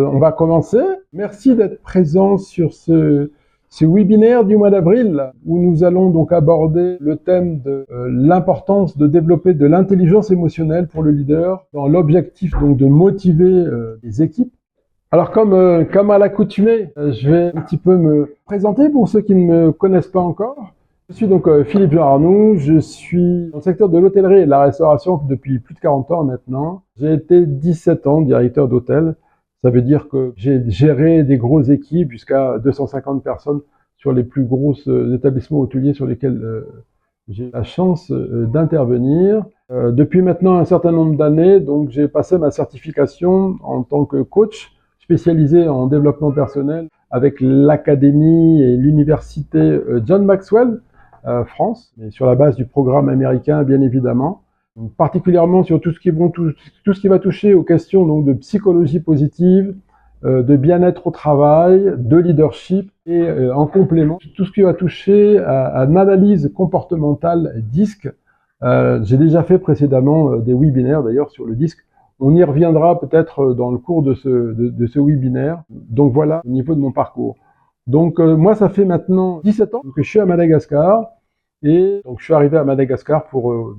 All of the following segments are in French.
On va commencer. Merci d'être présent sur ce webinaire du mois d'avril où nous allons donc aborder le thème de l'importance de développer de l'intelligence émotionnelle pour le leader dans l'objectif donc de motiver les équipes. Alors comme à l'accoutumée, je vais un petit peu me présenter pour ceux qui ne me connaissent pas encore. Je suis donc Philippe Jean Arnoux, je suis dans le secteur de l'hôtellerie et de la restauration depuis plus de 40 ans maintenant. J'ai été 17 ans directeur d'hôtel. Ça veut dire que j'ai géré des grosses équipes jusqu'à 250 personnes sur les plus gros établissements hôteliers sur lesquels j'ai la chance d'intervenir. Depuis maintenant un certain nombre d'années, donc j'ai passé ma certification en tant que coach spécialisé en développement personnel avec l'académie et l'université John Maxwell France, et sur la base du programme américain bien évidemment. Particulièrement sur tout ce qui va toucher aux questions donc de psychologie positive, de bien-être au travail, de leadership et en complément tout ce qui va toucher à l'analyse comportementale DISC. J'ai déjà fait précédemment des webinaires d'ailleurs sur le DISC. On y reviendra peut-être dans le cours de ce webinaire. Donc voilà au niveau de mon parcours. Donc moi ça fait maintenant 17 ans que je suis à Madagascar et donc je suis arrivé à Madagascar pour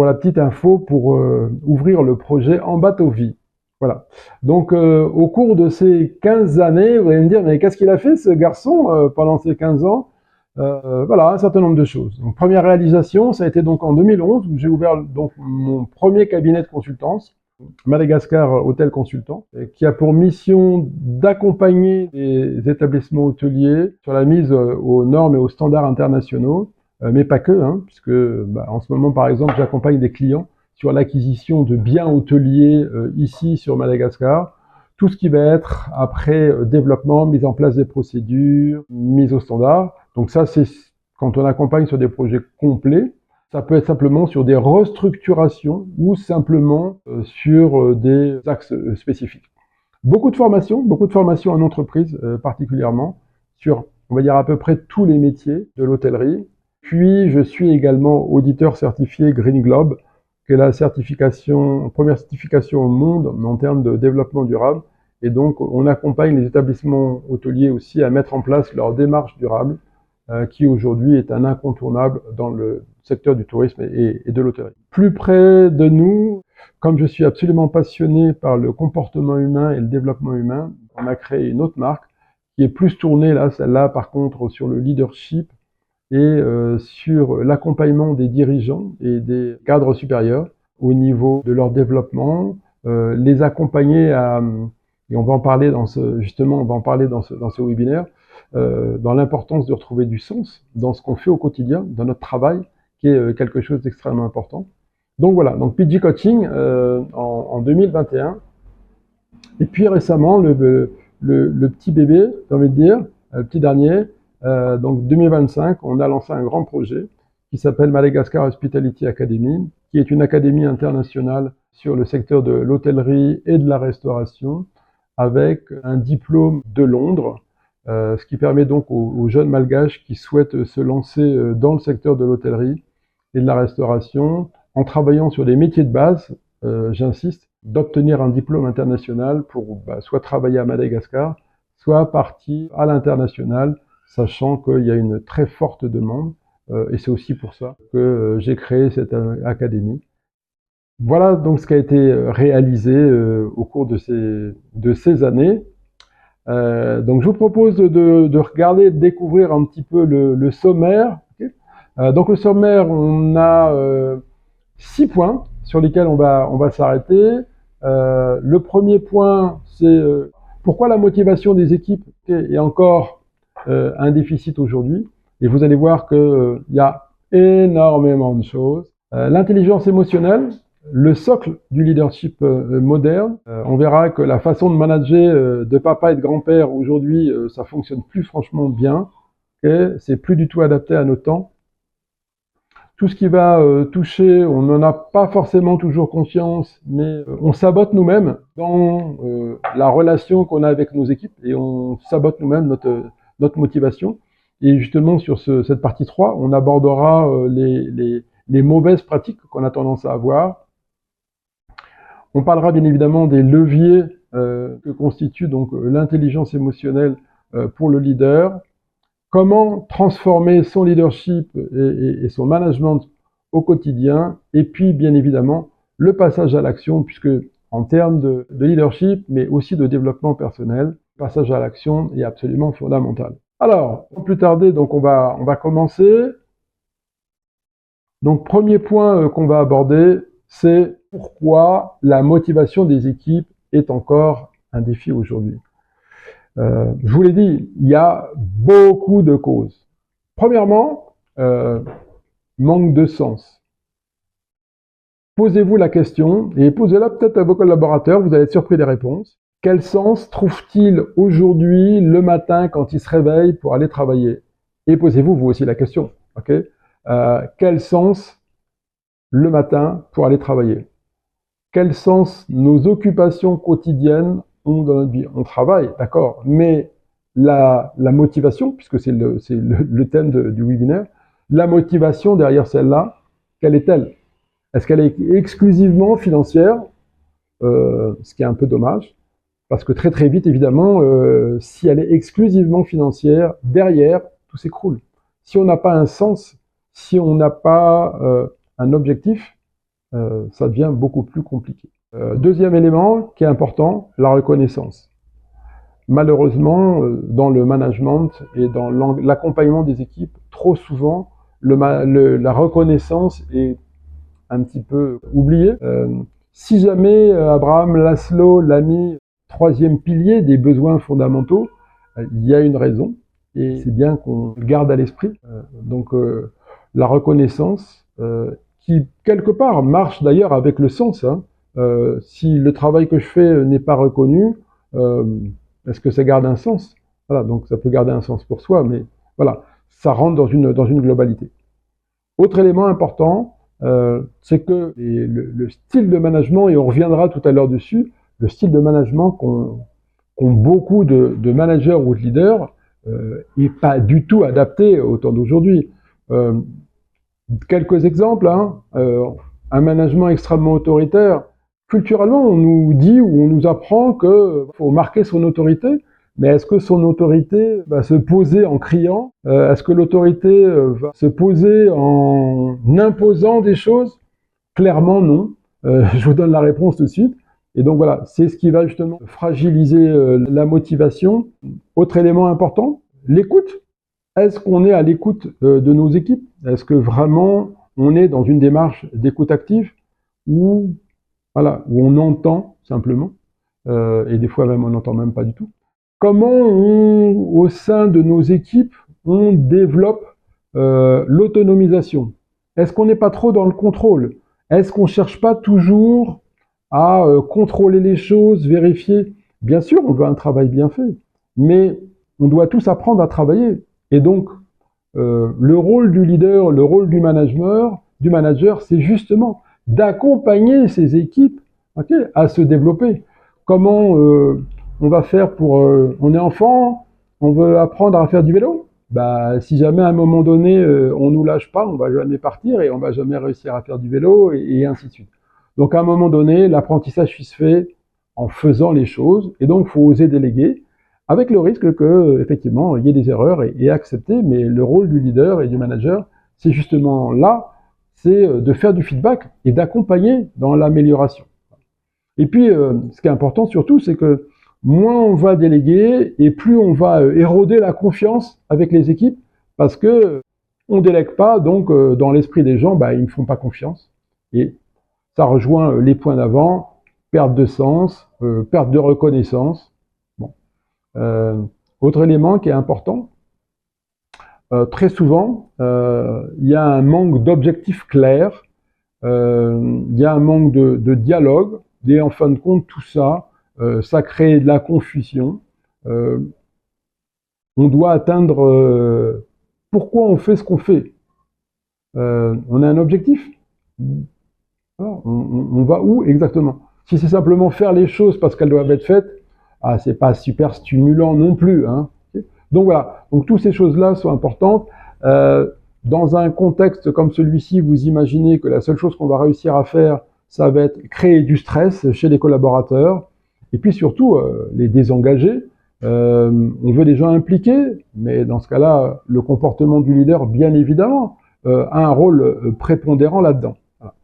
la petite info, pour ouvrir le projet En Bateau Vie. Voilà. Donc, au cours de ces 15 années, vous allez me dire, mais qu'est-ce qu'il a fait, ce garçon, pendant ces 15 ans Voilà, un certain nombre de choses. Donc, première réalisation, ça a été donc en 2011, où j'ai ouvert donc mon premier cabinet de consultance, Madagascar Hôtel Consultant, qui a pour mission d'accompagner les établissements hôteliers sur la mise aux normes et aux standards internationaux, mais pas que, puisque en ce moment, par exemple, j'accompagne des clients sur l'acquisition de biens hôteliers ici sur Madagascar. Tout ce qui va être après développement, mise en place des procédures, mise aux standards. Donc ça, c'est quand on accompagne sur des projets complets. Ça peut être simplement sur des restructurations ou simplement sur des axes spécifiques. Beaucoup de formations en entreprise particulièrement, sur, on va dire, à peu près tous les métiers de l'hôtellerie. Puis, je suis également auditeur certifié Green Globe, qui est la première certification au monde en termes de développement durable. Et donc, on accompagne les établissements hôteliers aussi à mettre en place leur démarche durable, qui aujourd'hui est un incontournable dans le secteur du tourisme et de l'hôtellerie. Plus près de nous, comme je suis absolument passionné par le comportement humain et le développement humain, on a créé une autre marque qui est plus tournée, là, celle-là, par contre, sur le leadership et sur l'accompagnement des dirigeants et des cadres supérieurs au niveau de leur développement, les accompagner à, et on va en parler dans ce webinaire, dans l'importance de retrouver du sens dans ce qu'on fait au quotidien, dans notre travail, qui est quelque chose d'extrêmement important. Donc voilà, donc PG Coaching en 2021. Et puis récemment, le petit bébé, j'ai envie de dire, le petit dernier, donc 2025, on a lancé un grand projet qui s'appelle Madagascar Hospitality Academy, qui est une académie internationale sur le secteur de l'hôtellerie et de la restauration, avec un diplôme de Londres, ce qui permet donc aux jeunes malgaches qui souhaitent se lancer dans le secteur de l'hôtellerie et de la restauration, en travaillant sur des métiers de base, j'insiste, d'obtenir un diplôme international pour soit travailler à Madagascar, soit partir à l'international, sachant qu'il y a une très forte demande, et c'est aussi pour ça que j'ai créé cette académie. Voilà donc ce qui a été réalisé au cours de ces années. Donc je vous propose de regarder, de découvrir un petit peu le sommaire. Okay. Donc le sommaire, on a 6 points sur lesquels on va s'arrêter. Le premier point, c'est pourquoi la motivation des équipes est encore un déficit aujourd'hui. Et vous allez voir qu'il y a énormément de choses. L'intelligence émotionnelle, le socle du leadership moderne. On verra que la façon de manager de papa et de grand-père aujourd'hui, ça fonctionne plus franchement bien. Okay, c'est plus du tout adapté à nos temps. Tout ce qui va toucher, on n'en a pas forcément toujours conscience, mais on sabote nous-mêmes dans la relation qu'on a avec nos équipes et on sabote nous-mêmes notre motivation. Et justement, sur cette partie 3, on abordera les mauvaises pratiques qu'on a tendance à avoir. On parlera bien évidemment des leviers que constitue donc l'intelligence émotionnelle pour le leader, comment transformer son leadership et son management au quotidien, et puis bien évidemment le passage à l'action, puisque en termes de leadership, mais aussi de développement personnel, le passage à l'action est absolument fondamental. Alors, sans plus tarder, donc on va commencer. Donc premier point qu'on va aborder, c'est pourquoi la motivation des équipes est encore un défi aujourd'hui. Je vous l'ai dit, il y a beaucoup de causes. Premièrement, manque de sens. Posez-vous la question, et posez-la peut-être à vos collaborateurs, vous allez être surpris des réponses. Quel sens trouve-t-il aujourd'hui, le matin, quand il se réveille pour aller travailler? Et posez-vous vous aussi la question, ok? Quel sens le matin pour aller travailler? Quel sens nos occupations quotidiennes ont dans notre vie? On travaille, d'accord, mais la motivation, puisque c'est le thème du webinaire, la motivation derrière celle-là, quelle est-elle? Est-ce qu'elle est exclusivement financière? Ce qui est un peu dommage, parce que très vite, évidemment, si elle est exclusivement financière, derrière, tout s'écroule. Si on n'a pas un sens, si on n'a pas un objectif, ça devient beaucoup plus compliqué. Deuxième élément qui est important, la reconnaissance. Malheureusement, dans le management et dans l'accompagnement des équipes, trop souvent, la reconnaissance est un petit peu oubliée. Si jamais Abraham Maslow l'a mis troisième pilier des besoins fondamentaux, il y a une raison, et c'est bien qu'on le garde à l'esprit. Donc la reconnaissance, qui quelque part marche d'ailleurs avec le sens. Hein. Si le travail que je fais n'est pas reconnu, est-ce que ça garde un sens? Voilà, donc ça peut garder un sens pour soi, mais voilà, ça rentre dans une globalité. Autre élément important, c'est que le style de management, et on reviendra tout à l'heure dessus, le style de management qu'ont beaucoup de managers ou de leaders n'est pas du tout adapté au temps d'aujourd'hui. Quelques exemples, hein, un management extrêmement autoritaire. Culturellement, on nous dit ou on nous apprend qu'il faut marquer son autorité, mais est-ce que son autorité va se poser en criant? Est-ce que l'autorité va se poser en imposant des choses? Clairement non. Je vous donne la réponse tout de suite. Et donc voilà, c'est ce qui va justement fragiliser la motivation. Autre élément important, l'écoute. Est-ce qu'on est à l'écoute de nos équipes? Est-ce que vraiment on est dans une démarche d'écoute active ou voilà, où on entend simplement, et des fois même on n'entend même pas du tout? Comment au sein de nos équipes, on développe l'autonomisation? Est-ce qu'on n'est pas trop dans le contrôle? Est-ce qu'on ne cherche pas toujours à contrôler les choses, vérifier? Bien sûr, on veut un travail bien fait, mais on doit tous apprendre à travailler. Et donc, le rôle du leader, le rôle du manager, c'est justement d'accompagner ces équipes, okay, à se développer. Comment on va faire pour... on est enfant, on veut apprendre à faire du vélo? Bah, si jamais à un moment donné, on nous lâche pas, on va jamais partir et on va jamais réussir à faire du vélo et ainsi de suite. Donc à un moment donné, l'apprentissage se fait en faisant les choses et donc il faut oser déléguer, avec le risque que, effectivement, il y ait des erreurs et accepter, mais le rôle du leader et du manager, c'est justement là, c'est de faire du feedback et d'accompagner dans l'amélioration. Et puis, ce qui est important surtout, c'est que moins on va déléguer et plus on va éroder la confiance avec les équipes, parce que on délègue pas, donc dans l'esprit des gens, bah, ils ne font pas confiance. Et ça rejoint les points d'avant, perte de sens, perte de reconnaissance. Autre élément qui est important, très souvent, il y a un manque d'objectifs clairs, il y a un manque de dialogue, et en fin de compte, tout ça, ça crée de la confusion. On doit atteindre pourquoi on fait ce qu'on fait. On a un objectif. Alors, on va où exactement? Si c'est simplement faire les choses parce qu'elles doivent être faites, ah, c'est pas super stimulant non plus. Hein. Donc voilà, donc toutes ces choses-là sont importantes. Dans un contexte comme celui-ci, vous imaginez que la seule chose qu'on va réussir à faire, ça va être créer du stress chez les collaborateurs. Et puis surtout, les désengager. On veut des gens impliqués, mais dans ce cas-là, le comportement du leader, bien évidemment, a un rôle prépondérant là-dedans. Voilà.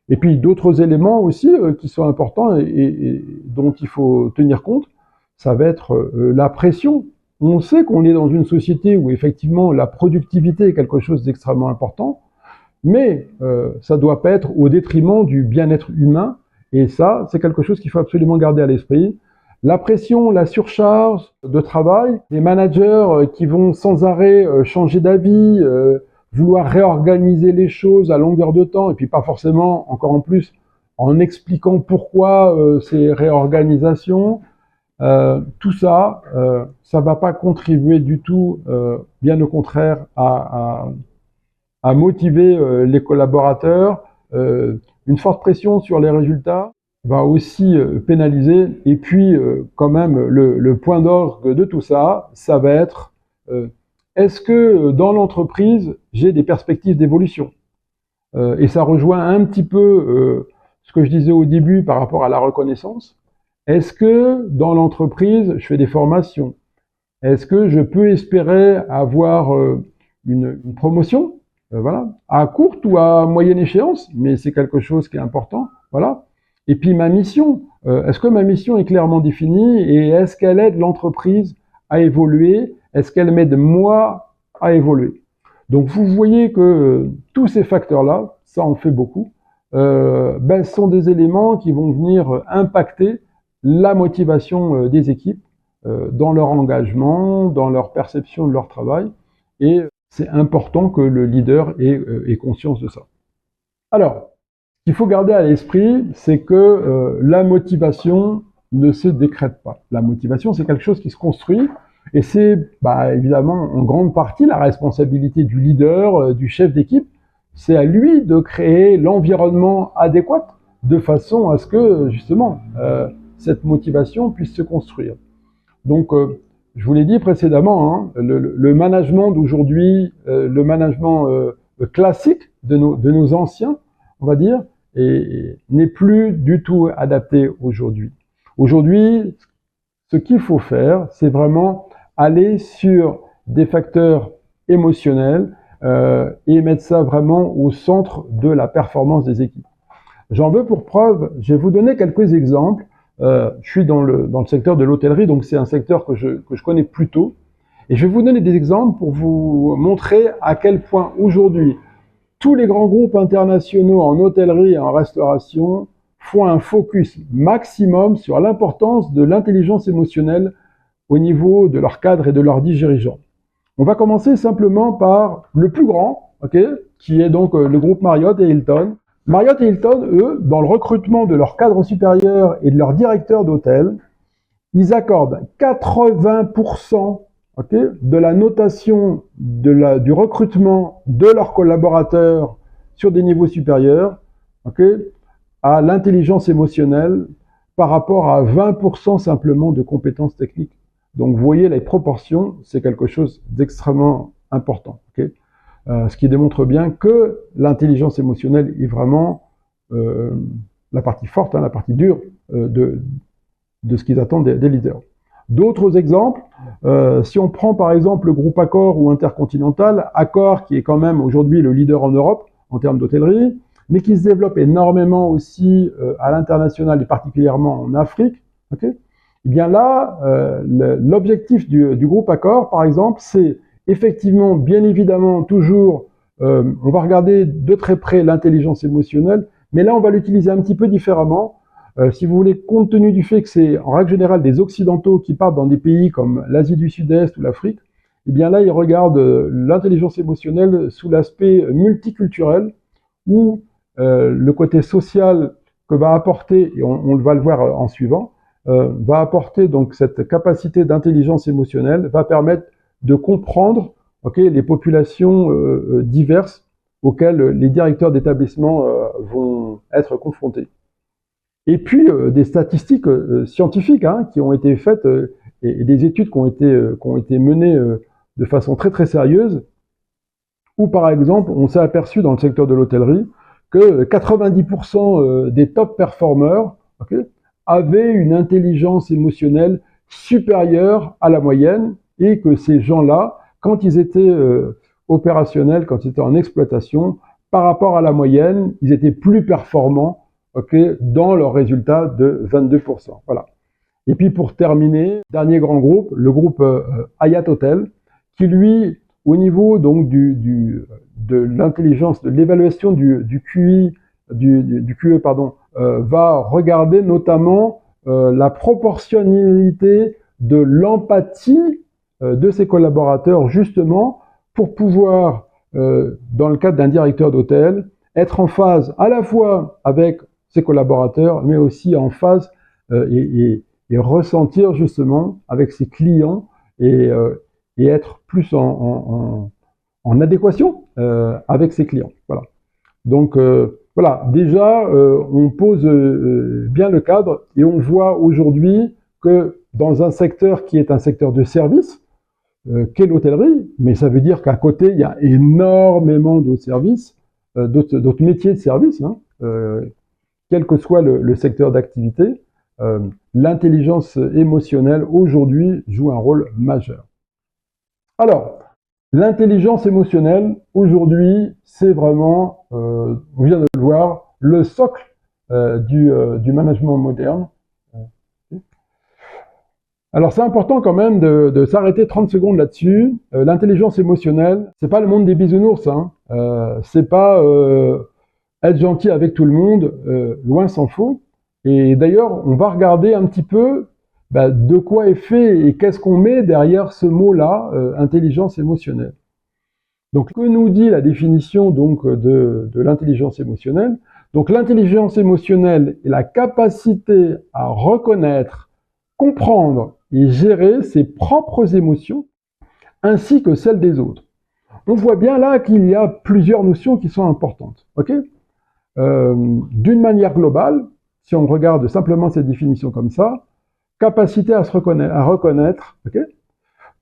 Et puis d'autres éléments aussi qui sont importants et dont il faut tenir compte, ça va être la pression. On sait qu'on est dans une société où effectivement la productivité est quelque chose d'extrêmement important, mais ça ne doit pas être au détriment du bien-être humain, et ça, c'est quelque chose qu'il faut absolument garder à l'esprit. La pression, la surcharge de travail, les managers qui vont sans arrêt changer d'avis, vouloir réorganiser les choses à longueur de temps, et puis pas forcément, encore en plus, en expliquant pourquoi ces réorganisations, tout ça, ça va pas contribuer du tout, bien au contraire, à motiver les collaborateurs. Une forte pression sur les résultats va aussi pénaliser. Et puis, quand même, le point d'orgue de tout ça, ça va être est-ce que dans l'entreprise, j'ai des perspectives d'évolution? Et ça rejoint un petit peu ce que je disais au début par rapport à la reconnaissance. Est-ce que dans l'entreprise, je fais des formations? Est-ce que je peux espérer avoir une promotion? Voilà, à courte ou à moyenne échéance, mais c'est quelque chose qui est important. Voilà. Et puis ma mission, est-ce que ma mission est clairement définie et est-ce qu'elle aide l'entreprise à évoluer? Est-ce qu'elle m'aide moi à évoluer? Donc vous voyez que tous ces facteurs-là, ça en fait beaucoup, sont des éléments qui vont venir impacter la motivation des équipes dans leur engagement, dans leur perception de leur travail, et c'est important que le leader ait conscience de ça. Alors, ce qu'il faut garder à l'esprit, c'est que la motivation ne se décrète pas. La motivation, c'est quelque chose qui se construit, et c'est évidemment en grande partie la responsabilité du leader, du chef d'équipe. C'est à lui de créer l'environnement adéquat de façon à ce que, justement, cette motivation puisse se construire. Donc, je vous l'ai dit précédemment, hein, le management d'aujourd'hui, le management classique de nos anciens, on va dire, n'est plus du tout adapté aujourd'hui. Aujourd'hui, ce qu'il faut faire, c'est vraiment aller sur des facteurs émotionnels et mettre ça vraiment au centre de la performance des équipes. J'en veux pour preuve, je vais vous donner quelques exemples. Je suis dans le secteur de l'hôtellerie, donc c'est un secteur que je connais plutôt. Et je vais vous donner des exemples pour vous montrer à quel point aujourd'hui, tous les grands groupes internationaux en hôtellerie et en restauration font un focus maximum sur l'importance de l'intelligence émotionnelle au niveau de leurs cadres et de leurs dirigeants. On va commencer simplement par le plus grand, qui est donc le groupe Marriott et Hilton. Marriott et Hilton, eux, dans le recrutement de leurs cadres supérieurs et de leurs directeurs d'hôtel, ils accordent 80% de la notation du recrutement de leurs collaborateurs sur des niveaux supérieurs à l'intelligence émotionnelle par rapport à 20% simplement de compétences techniques. Donc vous voyez les proportions, c'est quelque chose d'extrêmement important. Ce qui démontre bien que l'intelligence émotionnelle est vraiment la partie forte, la partie dure de ce qu'ils attendent des leaders. D'autres exemples, si on prend par exemple le groupe Accor ou Intercontinental, Accor qui est quand même aujourd'hui le leader en Europe en termes d'hôtellerie, mais qui se développe énormément aussi à l'international et particulièrement en Afrique. Et bien là, l'objectif du groupe Accor, par exemple, c'est effectivement, bien évidemment, toujours, on va regarder de très près l'intelligence émotionnelle, mais là, on va l'utiliser un petit peu différemment. Si vous voulez, compte tenu du fait que c'est en règle générale des Occidentaux qui partent dans des pays comme l'Asie du Sud-Est ou l'Afrique, eh bien là, ils regardent l'intelligence émotionnelle sous l'aspect multiculturel, où le côté social que va apporter, et on va le voir en suivant, va apporter donc cette capacité d'intelligence émotionnelle, va permettre de comprendre les populations diverses auxquelles les directeurs d'établissement vont être confrontés. Et puis des statistiques scientifiques qui ont été faites et des études qui ont été menées de façon très très sérieuse, où par exemple on s'est aperçu dans le secteur de l'hôtellerie que 90% des top performers avaient une intelligence émotionnelle supérieure à la moyenne et que ces gens-là, quand ils étaient opérationnels, quand ils étaient en exploitation, par rapport à la moyenne, ils étaient plus performants, dans leurs résultats de 22%. Voilà. Et puis pour terminer, dernier grand groupe, le groupe Hyatt Hotel, qui lui, au niveau donc de l'intelligence, de l'évaluation du QI, du QE, va regarder notamment la proportionnalité de l'empathie de ses collaborateurs, justement pour pouvoir, dans le cadre d'un directeur d'hôtel, être en phase à la fois avec ses collaborateurs, mais aussi en phase et ressentir justement avec ses clients et être plus en adéquation avec ses clients. Voilà. Donc voilà, déjà on pose bien le cadre et on voit aujourd'hui que dans un secteur qui est un secteur de service, qu'est l'hôtellerie, mais ça veut dire qu'à côté il y a énormément d'autres services, d'autres métiers de service, hein, quel que soit le secteur d'activité. L'intelligence émotionnelle aujourd'hui joue un rôle majeur. Alors, l'intelligence émotionnelle aujourd'hui, c'est vraiment, on vient de le voir, le socle du management moderne. Alors c'est important quand même de s'arrêter 30 secondes là-dessus. L'intelligence émotionnelle, c'est pas le monde des bisounours, hein. C'est pas être gentil avec tout le monde, loin s'en faut. Et d'ailleurs, on va regarder un petit peu de quoi est fait et qu'est-ce qu'on met derrière ce mot-là, intelligence émotionnelle. Donc, que nous dit la définition donc de l'intelligence émotionnelle? Donc, l'intelligence émotionnelle est la capacité à reconnaître, comprendre et gérer ses propres émotions ainsi que celles des autres. On voit bien là qu'il y a plusieurs notions qui sont importantes. D'une manière globale, si on regarde simplement cette définition comme ça, capacité à reconnaître,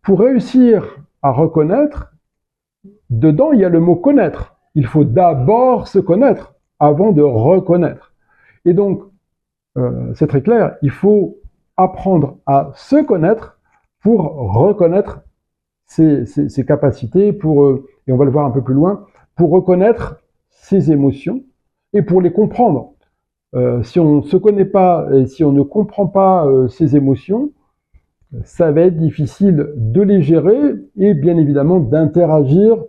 pour réussir à reconnaître, dedans il y a le mot connaître. Il faut d'abord se connaître avant de reconnaître. Et donc, c'est très clair, il faut apprendre à se connaître pour reconnaître ses capacités, et on va le voir un peu plus loin, pour reconnaître ses émotions et pour les comprendre. Si on ne se connaît pas et si on ne comprend pas ses émotions, ça va être difficile de les gérer et bien évidemment d'interagir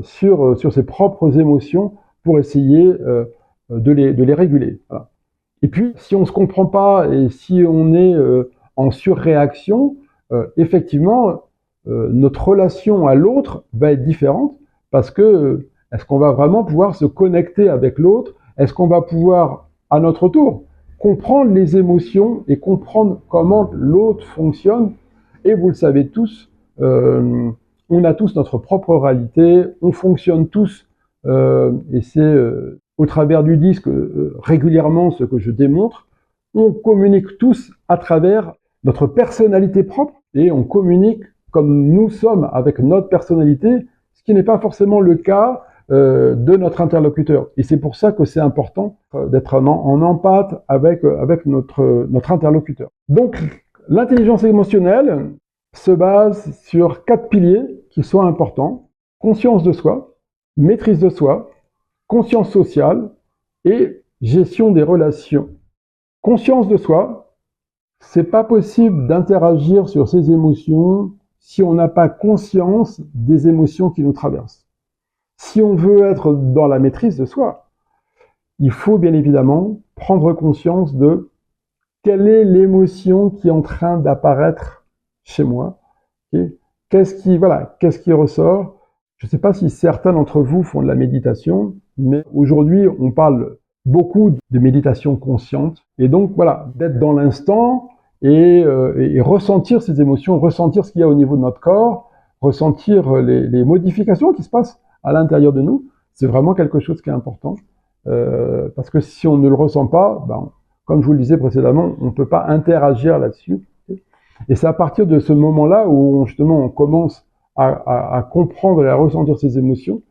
sur ses propres émotions pour essayer de les réguler. Voilà. Et puis, si on ne se comprend pas et si on est en surréaction, effectivement, notre relation à l'autre va être différente parce que est-ce qu'on va vraiment pouvoir se connecter avec l'autre? Est-ce qu'on va pouvoir à notre tour, comprendre les émotions et comprendre comment l'autre fonctionne. Et vous le savez tous, on a tous notre propre réalité, on fonctionne tous, et c'est au travers du disque régulièrement ce que je démontre, on communique tous à travers notre personnalité propre et on communique comme nous sommes avec notre personnalité, ce qui n'est pas forcément le cas de notre interlocuteur. Et c'est pour ça que c'est important d'être en empathe avec notre interlocuteur. Donc, l'intelligence émotionnelle se base sur 4 piliers qui sont importants. Conscience de soi, maîtrise de soi, conscience sociale et gestion des relations. Conscience de soi, c'est pas possible d'interagir sur ses émotions si on n'a pas conscience des émotions qui nous traversent. Si on veut être dans la maîtrise de soi, il faut bien évidemment prendre conscience de quelle est l'émotion qui est en train d'apparaître chez moi. Qu'est-ce qui ressort? Je ne sais pas si certains d'entre vous font de la méditation, mais aujourd'hui on parle beaucoup de méditation consciente. Et donc voilà, d'être dans l'instant et ressentir ces émotions, ressentir ce qu'il y a au niveau de notre corps, ressentir les modifications qui se passent à l'intérieur de nous, c'est vraiment quelque chose qui est important. Parce que si on ne le ressent pas, comme je vous le disais précédemment, on ne peut pas interagir là-dessus. Et c'est à partir de ce moment-là où justement on commence à comprendre et à ressentir ces émotions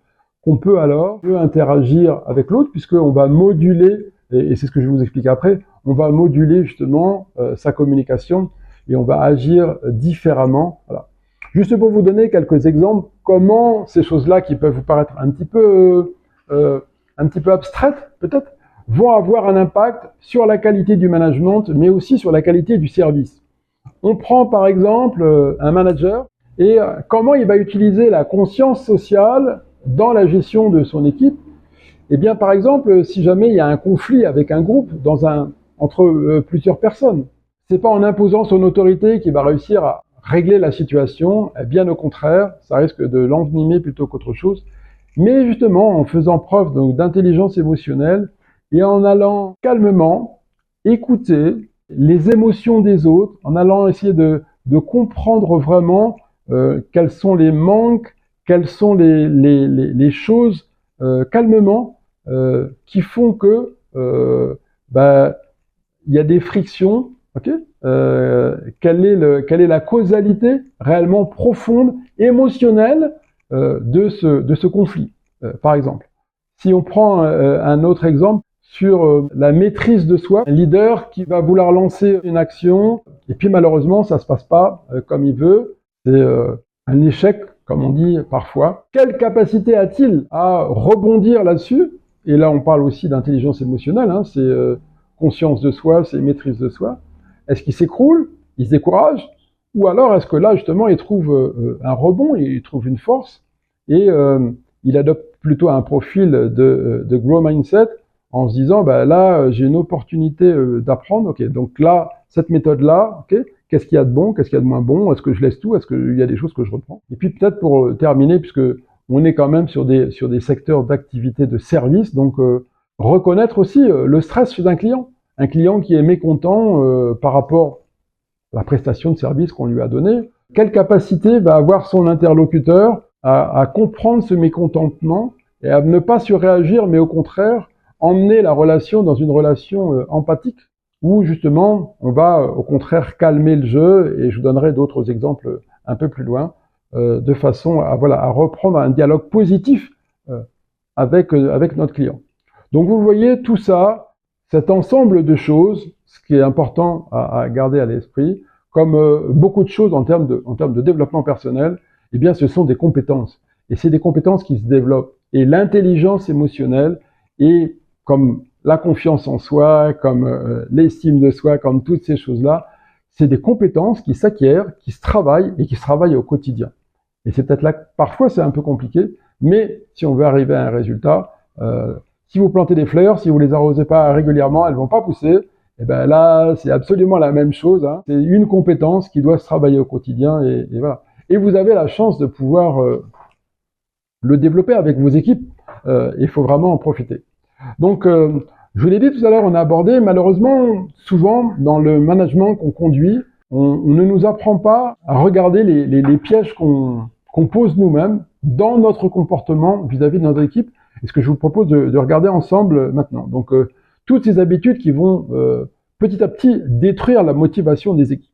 qu'on peut alors interagir avec l'autre, puisqu'on va moduler, et c'est ce que je vais vous expliquer après, on va moduler justement sa communication et on va agir différemment. Voilà. Juste pour vous donner quelques exemples, comment ces choses-là qui peuvent vous paraître un petit peu abstraites, peut-être, vont avoir un impact sur la qualité du management, mais aussi sur la qualité du service. On prend par exemple un manager et comment il va utiliser la conscience sociale dans la gestion de son équipe. Eh bien, par exemple, si jamais il y a un conflit avec un groupe entre plusieurs personnes, c'est pas en imposant son autorité qu'il va réussir à régler la situation, bien au contraire, ça risque de l'envenimer plutôt qu'autre chose, mais justement en faisant preuve d'intelligence émotionnelle et en allant calmement écouter les émotions des autres, en allant essayer de comprendre vraiment quels sont les manques, quelles sont les choses calmement qui font que il y a des frictions. Okay, quelle est la causalité réellement profonde, émotionnelle de ce conflit, par exemple. Si on prend un autre exemple sur la maîtrise de soi, un leader qui va vouloir lancer une action et puis malheureusement ça se passe pas comme il veut, c'est un échec comme on dit parfois. Quelle capacité a-t-il à rebondir là-dessus? Et là on parle aussi d'intelligence émotionnelle, hein, c'est conscience de soi, c'est maîtrise de soi. Est-ce qu'il s'écroule, il se décourage, ou alors est-ce que là justement il trouve un rebond, il trouve une force et il adopte plutôt un profil de grow mindset en se disant là j'ai une opportunité d'apprendre, ok, donc là cette méthode là, ok, qu'est-ce qu'il y a de bon, qu'est-ce qu'il y a de moins bon, est-ce que je laisse tout, est-ce qu'il y a des choses que je reprends. Et puis peut-être pour terminer, puisque on est quand même sur des secteurs d'activité de service, donc reconnaître aussi le stress chez un client qui est mécontent par rapport à la prestation de service qu'on lui a donnée. Quelle capacité va avoir son interlocuteur à comprendre ce mécontentement et à ne pas surréagir, mais au contraire, emmener la relation dans une relation empathique, où justement, on va au contraire calmer le jeu, et je vous donnerai d'autres exemples un peu plus loin, de façon à reprendre un dialogue positif avec notre client. Donc vous voyez tout ça, cet ensemble de choses, ce qui est important à garder à l'esprit, comme beaucoup de choses en termes de développement personnel, eh bien ce sont des compétences. Et c'est des compétences qui se développent. Et l'intelligence émotionnelle, et comme la confiance en soi, comme l'estime de soi, comme toutes ces choses-là, c'est des compétences qui s'acquièrent, qui se travaillent et qui se travaillent au quotidien. Et c'est peut-être là que parfois c'est un peu compliqué, mais si on veut arriver à un résultat, si vous plantez des fleurs, si vous les arrosez pas régulièrement, elles vont pas pousser. Et ben là, c'est absolument la même chose. Hein. C'est une compétence qui doit se travailler au quotidien et voilà. Et vous avez la chance de pouvoir le développer avec vos équipes. Il faut vraiment en profiter. Donc, je vous l'ai dit tout à l'heure, on a abordé, malheureusement, souvent, dans le management qu'on conduit, on ne nous apprend pas à regarder les pièges qu'on pose nous-mêmes dans notre comportement vis-à-vis de notre équipe. Et ce que je vous propose de regarder ensemble maintenant. Donc, toutes ces habitudes qui vont petit à petit détruire la motivation des équipes.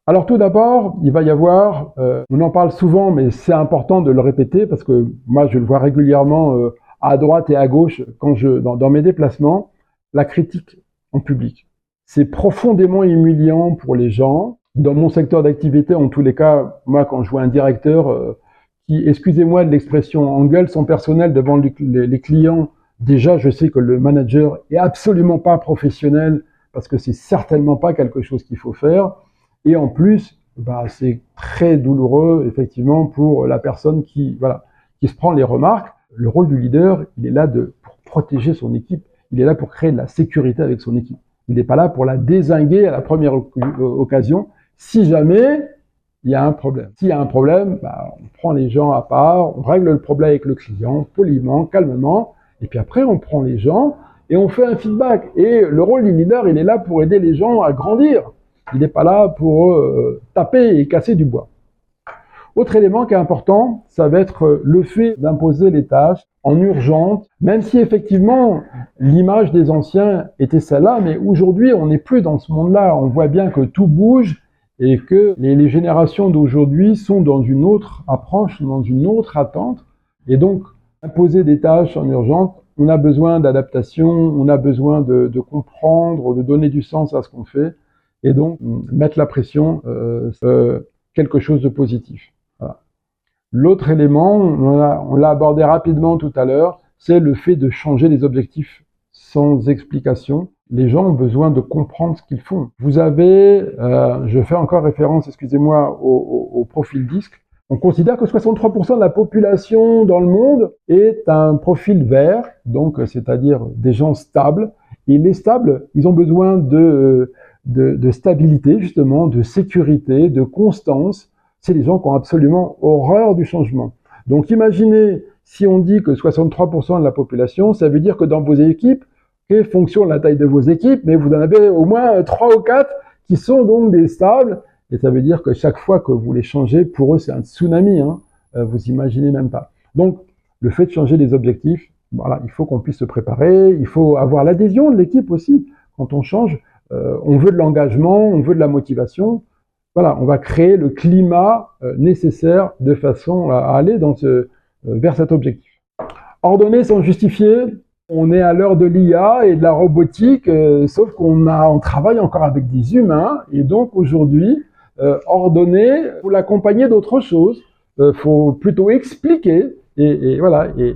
Alors tout d'abord, il va y avoir, on en parle souvent, mais c'est important de le répéter parce que moi je le vois régulièrement à droite et à gauche quand dans mes déplacements, la critique en public. C'est profondément humiliant pour les gens. Dans mon secteur d'activité, en tous les cas, moi quand je vois un directeur qui, excusez-moi de l'expression, engueule son personnel devant les clients, déjà je sais que le manager est absolument pas professionnel parce que c'est certainement pas quelque chose qu'il faut faire. Et en plus, c'est très douloureux, effectivement, pour la personne qui se prend les remarques. Le rôle du leader, il est là pour protéger son équipe. Il est là pour créer de la sécurité avec son équipe. Il n'est pas là pour la dézinguer à la première occasion, si jamais il y a un problème. S'il y a un problème, on prend les gens à part, on règle le problème avec le client, poliment, calmement, et puis après, on prend les gens et on fait un feedback. Et le rôle du leader, il est là pour aider les gens à grandir. Il n'est pas là pour taper et casser du bois. Autre élément qui est important, ça va être le fait d'imposer les tâches en urgence, même si effectivement l'image des anciens était celle-là, mais aujourd'hui on n'est plus dans ce monde-là. On voit bien que tout bouge et que les générations d'aujourd'hui sont dans une autre approche, dans une autre attente. Et donc imposer des tâches en urgence, on a besoin d'adaptation, on a besoin de comprendre, de donner du sens à ce qu'on fait, et donc mettre la pression, quelque chose de positif. Voilà. L'autre élément, on l'a abordé rapidement tout à l'heure, c'est le fait de changer les objectifs sans explication. Les gens ont besoin de comprendre ce qu'ils font. Vous avez, je fais encore référence, excusez-moi, au profil DISC. On considère que 63% de la population dans le monde est un profil vert, donc c'est-à-dire des gens stables. Et les stables, ils ont besoin de stabilité, justement, de sécurité, de constance. C'est les gens qui ont absolument horreur du changement. Donc imaginez, si on dit que 63% de la population, ça veut dire que dans vos équipes, fonction de la taille de vos équipes, mais vous en avez au moins 3 ou 4 qui sont donc des stables, et ça veut dire que chaque fois que vous les changez, pour eux c'est un tsunami, hein, vous imaginez même pas. Donc le fait de changer les objectifs, voilà, il faut qu'on puisse se préparer, il faut avoir l'adhésion de l'équipe aussi. Quand on change, on veut de l'engagement, on veut de la motivation. Voilà, on va créer le climat nécessaire de façon à aller vers cet objectif. Ordonner sans justifier. On est à l'heure de l'IA et de la robotique, sauf qu'on travaille encore avec des humains, et donc aujourd'hui, ordonner, faut l'accompagner d'autre chose, faut plutôt expliquer, et voilà. Et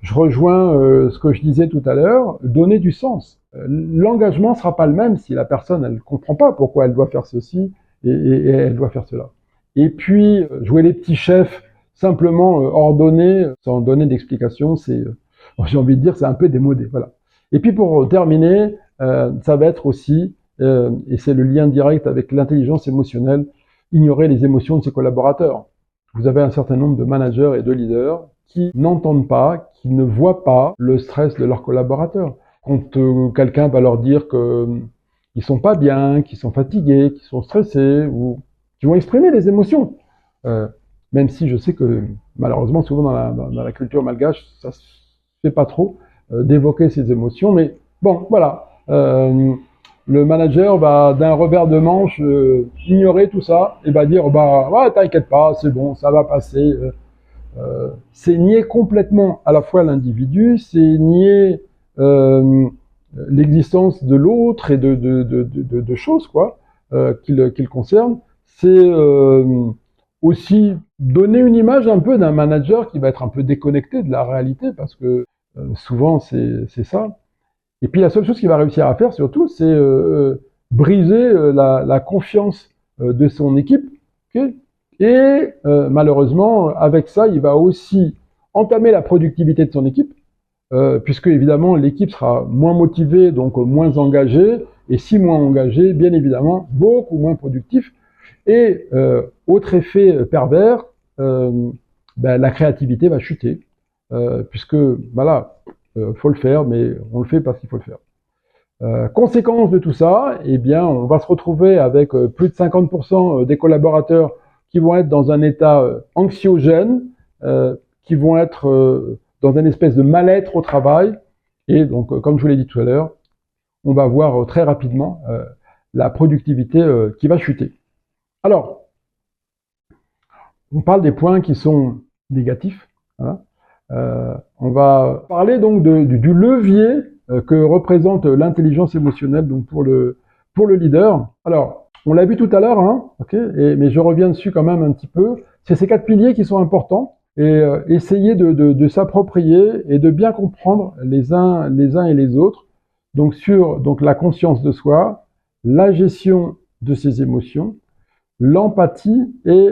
je rejoins ce que je disais tout à l'heure, donner du sens. L'engagement sera pas le même si la personne elle comprend pas pourquoi elle doit faire ceci et elle doit faire cela. Et puis jouer les petits chefs, simplement ordonner sans donner d'explication, c'est j'ai envie de dire, c'est un peu démodé, voilà. Et puis pour terminer, ça va être aussi, et c'est le lien direct avec l'intelligence émotionnelle, ignorer les émotions de ses collaborateurs. Vous avez un certain nombre de managers et de leaders qui n'entendent pas, qui ne voient pas le stress de leurs collaborateurs. Quand quelqu'un va leur dire qu'ils sont pas bien, qu'ils sont fatigués, qu'ils sont stressés, ou qui vont exprimer des émotions. Même si je sais que malheureusement, souvent dans la culture malgache, ça se fait pas trop d'évoquer ces émotions, mais bon, voilà. Le manager va d'un revers de manche ignorer tout ça et va dire ouais, t'inquiète pas, c'est bon, ça va passer. C'est nier complètement à la fois l'individu, c'est nier l'existence de l'autre et de choses quoi qu'il concerne. C'est aussi donner une image un peu d'un manager qui va être un peu déconnecté de la réalité, parce que souvent c'est ça. Et puis la seule chose qu'il va réussir à faire surtout, c'est briser la confiance de son équipe. Okay, et malheureusement, avec ça, il va aussi entamer la productivité de son équipe, puisque évidemment l'équipe sera moins motivée, donc moins engagée, et si moins engagée, bien évidemment, beaucoup moins productif. Et autre effet pervers, la créativité va chuter, puisque voilà, faut le faire, mais on le fait parce qu'il faut le faire. Conséquence de tout ça, eh bien, on va se retrouver avec plus de 50% des collaborateurs qui vont être dans un état anxiogène, qui vont être dans une espèce de mal-être au travail, et donc, comme je vous l'ai dit tout à l'heure, on va voir très rapidement la productivité qui va chuter. Alors, on parle des points qui sont négatifs. Hein. On va parler donc du levier que représente l'intelligence émotionnelle donc pour le leader. Alors, on l'a vu tout à l'heure, hein, okay, mais je reviens dessus quand même un petit peu. C'est ces 4 piliers qui sont importants et essayer de s'approprier et de bien comprendre les uns et les autres. Donc sur la conscience de soi, la gestion de ses émotions, l'empathie et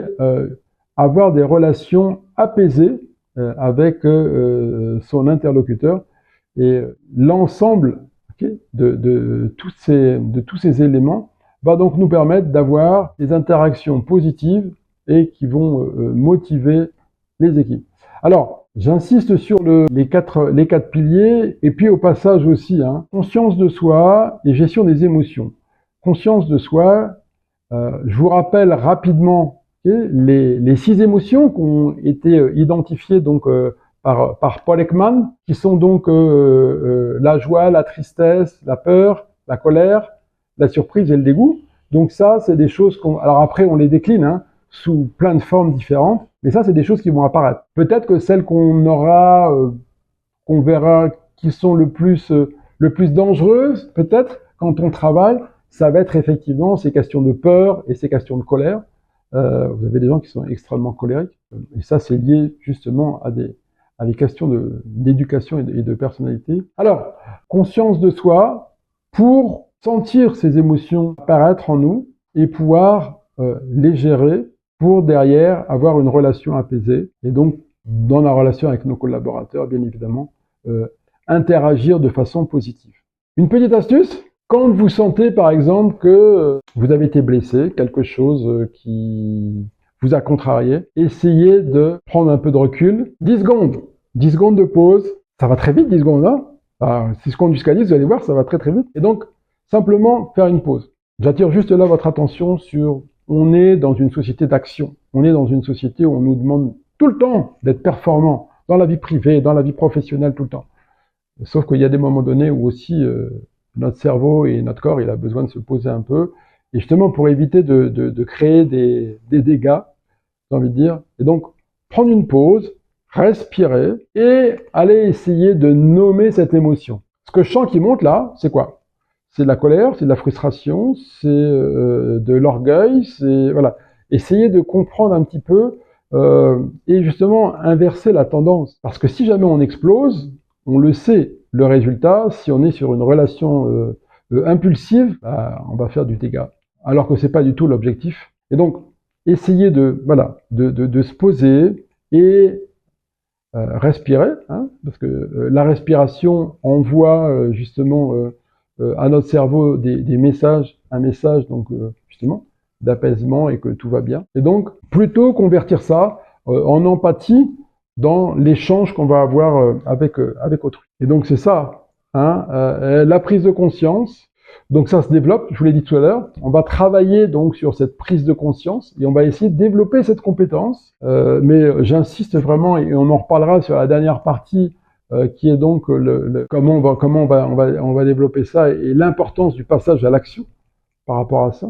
avoir des relations apaisées avec son interlocuteur, et l'ensemble de tous ces éléments va donc nous permettre d'avoir des interactions positives et qui vont motiver les équipes. Alors, j'insiste sur les quatre piliers, et puis au passage aussi, hein, conscience de soi et gestion des émotions. Conscience de soi, je vous rappelle rapidement les 6 émotions qui ont été identifiées donc par Paul Ekman, qui sont donc la joie, la tristesse, la peur, la colère, la surprise et le dégoût. Donc ça, c'est des choses alors après, on les décline hein, sous plein de formes différentes, mais ça, c'est des choses qui vont apparaître. Peut-être que celles qu'on verra qui sont le plus dangereuses, peut-être, quand on travaille, ça va être effectivement ces questions de peur et ces questions de colère. Vous avez des gens qui sont extrêmement colériques, et ça, c'est lié justement à des questions d'éducation et de personnalité. Alors, conscience de soi pour sentir ces émotions apparaître en nous et pouvoir les gérer pour derrière avoir une relation apaisée et donc dans la relation avec nos collaborateurs, bien évidemment, interagir de façon positive. Une petite astuce, quand vous sentez par exemple que vous avez été blessé, quelque chose qui vous a contrarié, essayez de prendre un peu de recul, 10 secondes. 10 secondes de pause, ça va très vite 10 secondes, hein. Alors, 6 secondes jusqu'à 10, vous allez voir, ça va très très vite. Et donc, simplement faire une pause. J'attire juste là votre attention sur, on est dans une société d'action. On est dans une société où on nous demande tout le temps d'être performant, dans la vie privée, dans la vie professionnelle, tout le temps. Sauf qu'il y a des moments donnés où aussi notre cerveau et notre corps, il a besoin de se poser un peu. Et justement, pour éviter de créer des dégâts, j'ai envie de dire. Et donc, prendre une pause, respirer et aller essayer de nommer cette émotion. Ce que je sens qui monte là, c'est quoi? C'est de la colère, c'est de la frustration, c'est de l'orgueil, c'est voilà. Essayer de comprendre un petit peu et justement inverser la tendance. Parce que si jamais on explose, on le sait, le résultat, si on est sur une relation impulsive, bah, on va faire du dégât. Alors que c'est pas du tout l'objectif. Et donc, essayer de se poser et respirer, hein, parce que la respiration envoie justement à notre cerveau des messages, un message donc justement d'apaisement et que tout va bien. Et donc plutôt convertir ça en empathie dans l'échange qu'on va avoir avec autrui. Et donc c'est ça, hein, la prise de conscience. Donc ça se développe, je vous l'ai dit tout à l'heure, on va travailler donc sur cette prise de conscience et on va essayer de développer cette compétence, mais j'insiste vraiment et on en reparlera sur la dernière partie qui est donc comment on va développer ça et l'importance du passage à l'action par rapport à ça.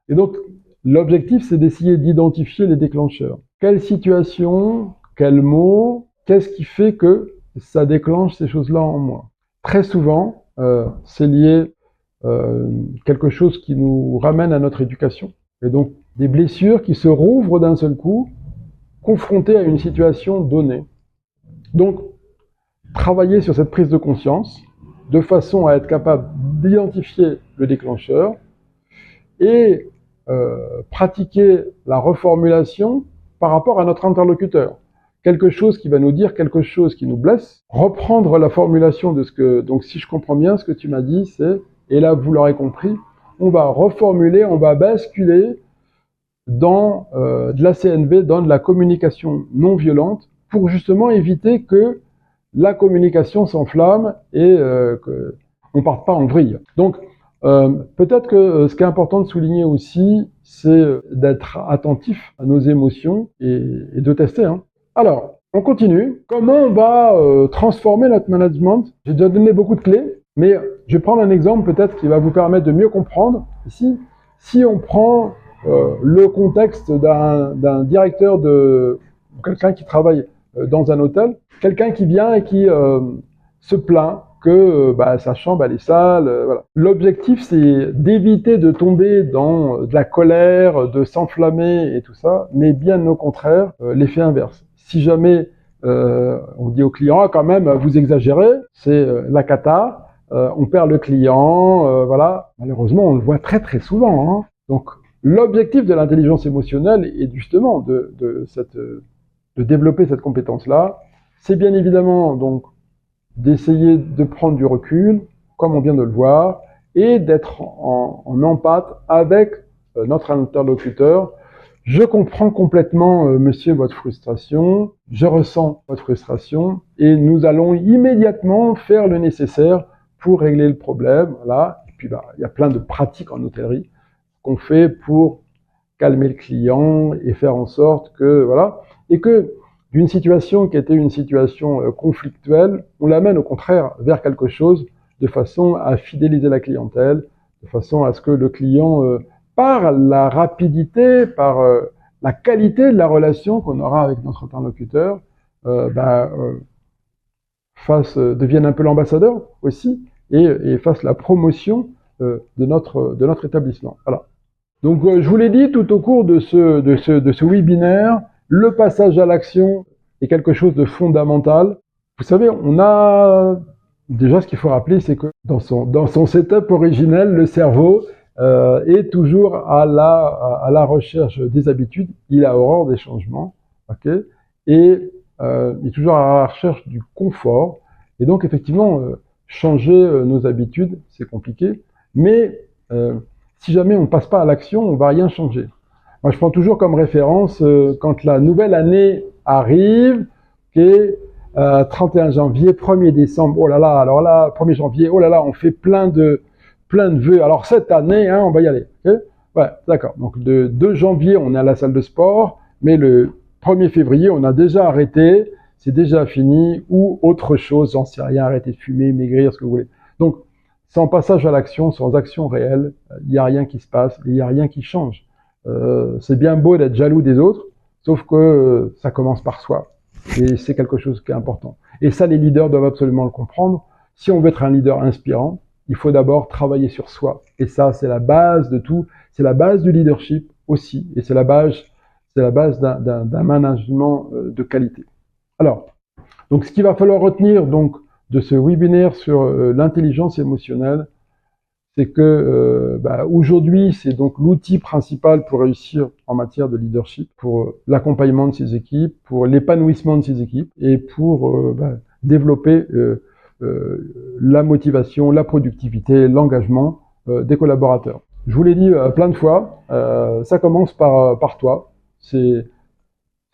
Et donc l'objectif c'est d'essayer d'identifier les déclencheurs. Quelle situation, quel mot, qu'est-ce qui fait que ça déclenche ces choses-là en moi? Très souvent, c'est lié quelque chose qui nous ramène à notre éducation. Et donc, des blessures qui se rouvrent d'un seul coup, confrontées à une situation donnée. Donc, travailler sur cette prise de conscience, de façon à être capable d'identifier le déclencheur, et pratiquer la reformulation par rapport à notre interlocuteur. Quelque chose qui va nous dire quelque chose qui nous blesse, reprendre la formulation de ce que... Donc, si je comprends bien, ce que tu m'as dit, c'est... Et là, vous l'aurez compris, on va reformuler, on va basculer dans de la CNV, dans de la communication non violente, pour justement éviter que la communication s'enflamme et qu'on ne parte pas en vrille. Donc, peut-être que ce qui est important de souligner aussi, c'est d'être attentif à nos émotions et de tester. Hein. Alors, on continue. Comment on va transformer notre management? J'ai déjà donné beaucoup de clés. Mais je vais prendre un exemple peut-être qui va vous permettre de mieux comprendre. Ici, si on prend le contexte d'un directeur de quelqu'un qui travaille dans un hôtel, quelqu'un qui vient et qui se plaint que sa chambre elle est sale. Voilà. L'objectif c'est d'éviter de tomber dans de la colère, de s'enflammer et tout ça, mais bien au contraire l'effet inverse. Si jamais on dit au client ah, quand même vous exagérez, c'est la cata. On perd le client, voilà. Malheureusement, on le voit très très souvent. Hein. Donc, l'objectif de l'intelligence émotionnelle est justement de développer cette compétence-là. C'est bien évidemment donc d'essayer de prendre du recul, comme on vient de le voir, et d'être en empathe avec notre interlocuteur. Je comprends complètement, monsieur, votre frustration. Je ressens votre frustration, et nous allons immédiatement faire le nécessaire pour régler le problème, voilà. Et puis il y a plein de pratiques en hôtellerie qu'on fait pour calmer le client et faire en sorte que voilà, et que d'une situation qui était une situation conflictuelle, on l'amène au contraire vers quelque chose de façon à fidéliser la clientèle, de façon à ce que le client, par la rapidité, par la qualité de la relation qu'on aura avec notre interlocuteur, devienne un peu l'ambassadeur aussi et fasse la promotion de notre établissement. Voilà. Donc, je vous l'ai dit tout au cours de ce webinaire, le passage à l'action est quelque chose de fondamental. Vous savez, on a déjà ce qu'il faut rappeler, c'est que dans son setup originel, le cerveau est toujours à la recherche des habitudes. Il a horreur des changements, ok, et il est toujours à la recherche du confort. Et donc, effectivement, changer nos habitudes, c'est compliqué. Mais si jamais on ne passe pas à l'action, on ne va rien changer. Moi, je prends toujours comme référence quand la nouvelle année arrive, okay, 31 janvier, 1er décembre, oh là là, alors là, 1er janvier, oh là là, on fait plein de vœux. Alors cette année, hein, on va y aller. Okay, ouais, d'accord. Donc de 2 janvier, on est à la salle de sport, mais le 1er février, on a déjà arrêté, c'est déjà fini, ou autre chose, j'en sais rien, arrêter de fumer, maigrir, ce que vous voulez. Donc, sans passage à l'action, sans action réelle, il n'y a rien qui se passe, il n'y a rien qui change. C'est bien beau d'être jaloux des autres, sauf que ça commence par soi. Et c'est quelque chose qui est important. Et ça, les leaders doivent absolument le comprendre. Si on veut être un leader inspirant, il faut d'abord travailler sur soi. Et ça, c'est la base de tout. C'est la base du leadership aussi. Et c'est la base d'un management de qualité. Alors, donc ce qu'il va falloir retenir donc de ce webinaire sur l'intelligence émotionnelle, c'est que aujourd'hui, c'est donc l'outil principal pour réussir en matière de leadership, pour l'accompagnement de ses équipes, pour l'épanouissement de ses équipes et pour développer la motivation, la productivité, l'engagement des collaborateurs. Je vous l'ai dit plein de fois, ça commence par toi. C'est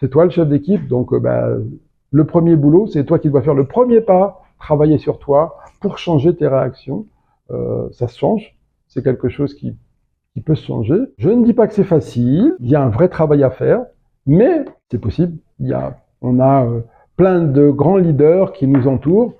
toi le chef d'équipe, donc le premier boulot, c'est toi qui dois faire le premier pas, travailler sur toi pour changer tes réactions. Ça se change, c'est quelque chose qui peut se changer. Je ne dis pas que c'est facile, il y a un vrai travail à faire, mais c'est possible. On a plein de grands leaders qui nous entourent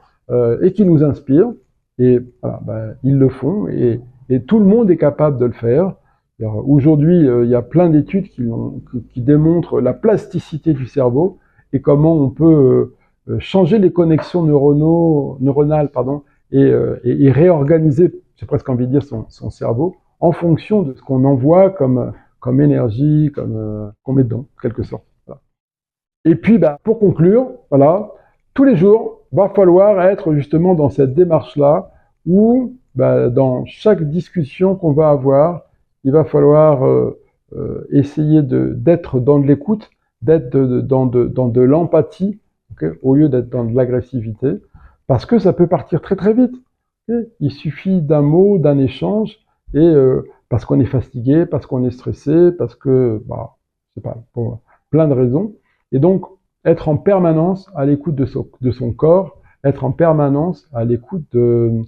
et qui nous inspirent, et voilà, ils le font, et tout le monde est capable de le faire. Aujourd'hui, il y a plein d'études qui démontrent la plasticité du cerveau et comment on peut changer les connexions neuronales, et réorganiser, j'ai presque envie de dire, son cerveau en fonction de ce qu'on envoie comme énergie, qu'on met dedans, en quelque sorte. Voilà. Et puis, pour conclure, voilà, tous les jours, va falloir être justement dans cette démarche-là où, dans chaque discussion qu'on va avoir, il va falloir essayer d'être dans de l'écoute, d'être dans de l'empathie, okay, au lieu d'être dans de l'agressivité, parce que ça peut partir très très vite. Okay. Il suffit d'un mot, d'un échange, et parce qu'on est fatigué, parce qu'on est stressé, parce que, je sais pas, pour plein de raisons. Et donc, être en permanence à l'écoute de son corps, être en permanence à l'écoute de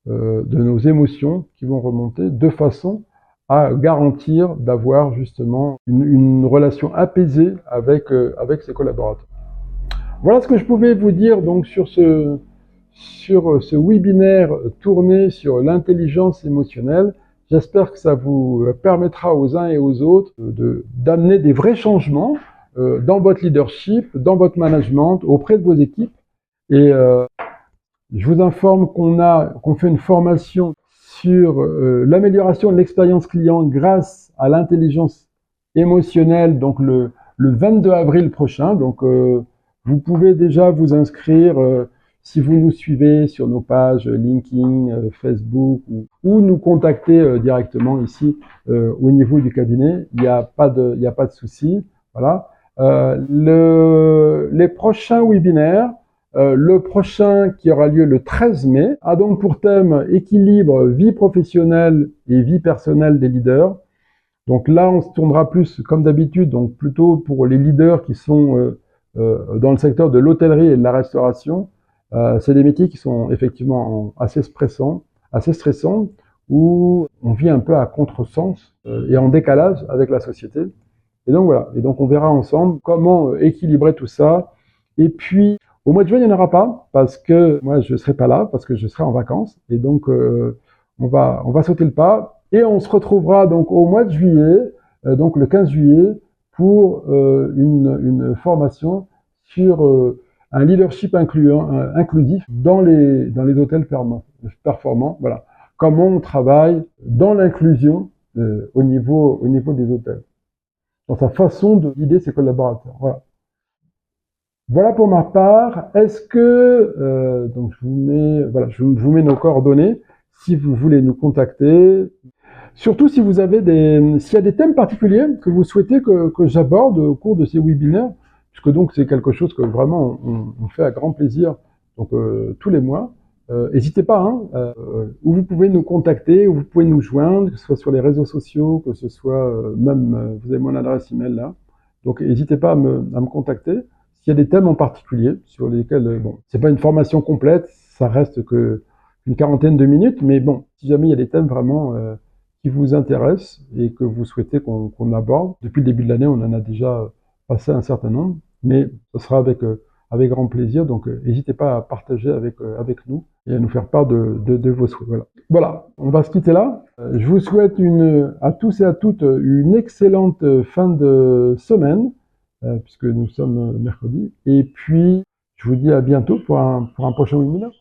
nos émotions qui vont remonter, de façon à garantir d'avoir justement une relation apaisée avec ses collaborateurs. Voilà ce que je pouvais vous dire donc sur ce webinaire tourné sur l'intelligence émotionnelle. J'espère que ça vous permettra aux uns et aux autres d'amener des vrais changements dans votre leadership, dans votre management, auprès de vos équipes. Et je vous informe qu'on fait une formation sur l'amélioration de l'expérience client grâce à l'intelligence émotionnelle, donc le 22 avril prochain. Donc, vous pouvez déjà vous inscrire si vous nous suivez sur nos pages LinkedIn, Facebook, ou nous contacter directement ici au niveau du cabinet. Il n'y a pas de souci. Voilà. Les prochains webinaires, le prochain qui aura lieu le 13 mai a donc pour thème équilibre vie professionnelle et vie personnelle des leaders. Donc là, on se tournera plus, comme d'habitude, donc plutôt pour les leaders qui sont dans le secteur de l'hôtellerie et de la restauration. C'est des métiers qui sont effectivement assez stressants, où on vit un peu à contresens et en décalage avec la société. Et donc voilà, et donc on verra ensemble comment équilibrer tout ça. Et puis, au mois de juin, il n'y en aura pas, parce que moi, je ne serai pas là, parce que je serai en vacances. Et donc, on va sauter le pas. Et on se retrouvera donc au mois de juillet, donc le 15 juillet, pour une formation sur un leadership inclusif dans les hôtels performants. Voilà. Comment on travaille dans l'inclusion au niveau des hôtels, dans sa façon de guider ses collaborateurs. Voilà. Voilà pour ma part. Est-ce que donc je vous mets nos coordonnées si vous voulez nous contacter. Surtout si vous avez s'il y a des thèmes particuliers que vous souhaitez que j'aborde au cours de ces webinaires, puisque donc c'est quelque chose que vraiment on fait à grand plaisir, donc tous les mois. N'hésitez pas, où vous pouvez nous contacter, où vous pouvez nous joindre, que ce soit sur les réseaux sociaux, que ce soit même, vous avez mon adresse email là. Donc n'hésitez pas à me contacter. S'il y a des thèmes en particulier sur lesquels, bon, c'est pas une formation complète, ça reste que une quarantaine de minutes, mais bon, si jamais il y a des thèmes vraiment qui vous intéressent et que vous souhaitez qu'on aborde, depuis le début de l'année, on en a déjà passé un certain nombre, mais ce sera avec grand plaisir. Donc, n'hésitez pas à partager avec nous et à nous faire part de vos souhaits. Voilà, on va se quitter là. Je vous souhaite à tous et à toutes une excellente fin de semaine, puisque nous sommes mercredi. Et puis, je vous dis à bientôt pour un prochain webinaire.